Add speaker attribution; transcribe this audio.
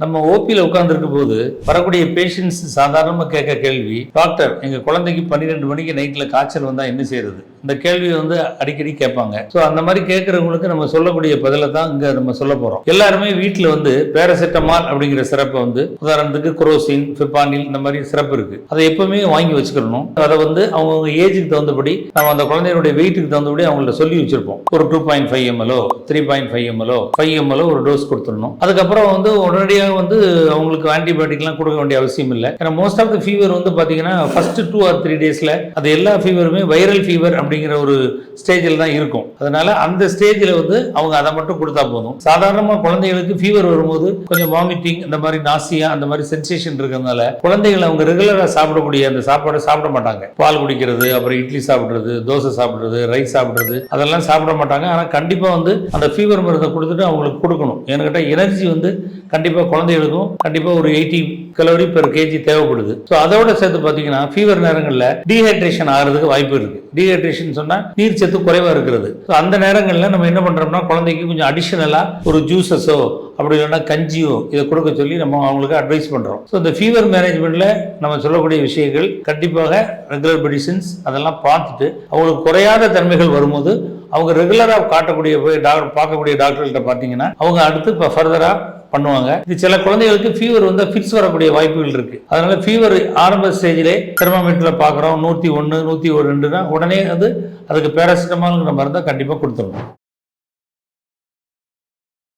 Speaker 1: நம்ம ஓபியில் உட்கார்ந்துருக்கும் போது வரக்கூடிய பேஷண்ட்ஸ் சாதாரணமாக கேட்க கேள்வி, டாக்டர் எங்கள் குழந்தைக்கு 12 மணிக்கு நைட்டில் காய்ச்சல் வந்தால் என்ன செய்யறது? இந்த கேள்வியை அடிக்கடி கேட்பாங்க. ஸோ அந்த மாதிரி கேட்குறவங்களுக்கு நம்ம சொல்லக்கூடிய பதிலை தான் இங்கே நம்ம சொல்ல போகிறோம். எல்லாருமே வீட்டில் பேராசிட்டமால் அப்படிங்கிற சிறப்பை உதாரணத்துக்கு குரோசின், ஃபிப்பானில் இந்த மாதிரி சிறப்பு இருக்கு. அதை எப்பவுமே வாங்கி வச்சுக்கணும். அதை அவங்க ஏஜுக்கு தகுந்தபடி நம்ம அந்த குழந்தையுடைய வெயிட்டுக்கு தகுந்தபடி அவங்கள்ட்ட சொல்லி வச்சிருப்போம். ஒரு 2.5 ml 3.5 ml 5 ml ஒரு டோஸ் கொடுத்துடணும். அதுக்கப்புறம் உடனடியாக அவங்களுக்கு ஆன்டிபயோட்டிக்லாம் கொடுக்க வேண்டிய அவசியம் இல்லை. ஏன்னா மோஸ்ட் ஆஃப் த ஃபீவர் பார்த்தீங்கன்னா ஃபர்ஸ்ட் 2 or 3 டேஸ்ல அது எல்லா ஃபீவருமே வைரல் ஃபீவர் அப்படிங்கிற ஒரு ஸ்டேஜில் தான் இருக்கும். அதனால அந்த ஸ்டேஜில் அவங்க அதை மட்டும் கொடுத்தா போதும். சாதாரணமாக குழந்தைகளுக்கு ஃபீவர் வரும்போது கொஞ்சம் வாமிட்டிங், இந்த மாதிரி நாசியா, அந்த மாதிரி சென்சேஷன் இருக்கிறதுனால குழந்தைகள் அவங்க ரெகுலராக சாப்பிடக்கூடிய அந்த சாப்பாடை சாப்பிட மாட்டாங்க. பால் குடிக்கிறது, அப்புறம் இட்லி சாப்பிடுறது, தோசை சாப்பிடுறது, ரைஸ் சாப்பிடுறது, அதெல்லாம் சாப்பிட மாட்டாங்க. ஆனால் கண்டிப்பாக அந்த ஃபீவர் மருந்தை கொடுத்துட்டு அவங்களுக்கு கொடுக்கணும். ஏன்னு கேட்டால் எனர்ஜி கண்டிப்பாக குழந்தைகளுக்கும் கண்டிப்பாக ஒரு 80 கலோரி பெர் கேஜி தேவைப்படுது. ஸோ அதோட சேர்த்து பார்த்தீங்கன்னா ஃபீவர் நேரங்களில் டீஹைட்ரேஷன் ஆகிறதுக்கு வாய்ப்பு இருக்கு. டீஹைட்ரேஷன் சொன்னால் நீர் சத்து குறைவாக இருக்கிறது. ஸோ அந்த நேரங்களில் நம்ம என்ன பண்ணுறோம்னா குழந்தைக்கு கொஞ்சம் அடிஷனலாக ஒரு ஜூஸஸோ அப்படி இல்லைன்னா கஞ்சியோ இதை கொடுக்க சொல்லி நம்ம அவங்களுக்கு அட்வைஸ் பண்ணுறோம். ஸோ இந்த ஃபீவர் மேனேஜ்மெண்ட்டில் நம்ம சொல்லக்கூடிய விஷயங்கள் கண்டிப்பாக ரெகுலர் மெடிசின்ஸ் அதெல்லாம் பார்த்துட்டு அவங்களுக்கு குறையாத தன்மைகள் வரும்போது அவங்க ரெகுலராக காட்டக்கூடிய பார்க்கக்கூடிய டாக்டர்கிட்ட பார்த்தீங்கன்னா அவங்க அடுத்து இப்போ ஃபர்தராக பண்ணுவாங்க. இது சில குழந்தைகளுக்கு ஃபீவர் ஃபிட்ஸ் வரக்கூடிய வாய்ப்புகள் இருக்கு. அதனால ஃபீவர் ஆரம்ப ஸ்டேஜிலே தெர்மாமீட்டர்ல பார்க்குறோம் 101 102 உடனே அதுக்கு பேராசிட்டமால்ங்கிற மருந்தை கண்டிப்பாக கொடுத்துடணும்.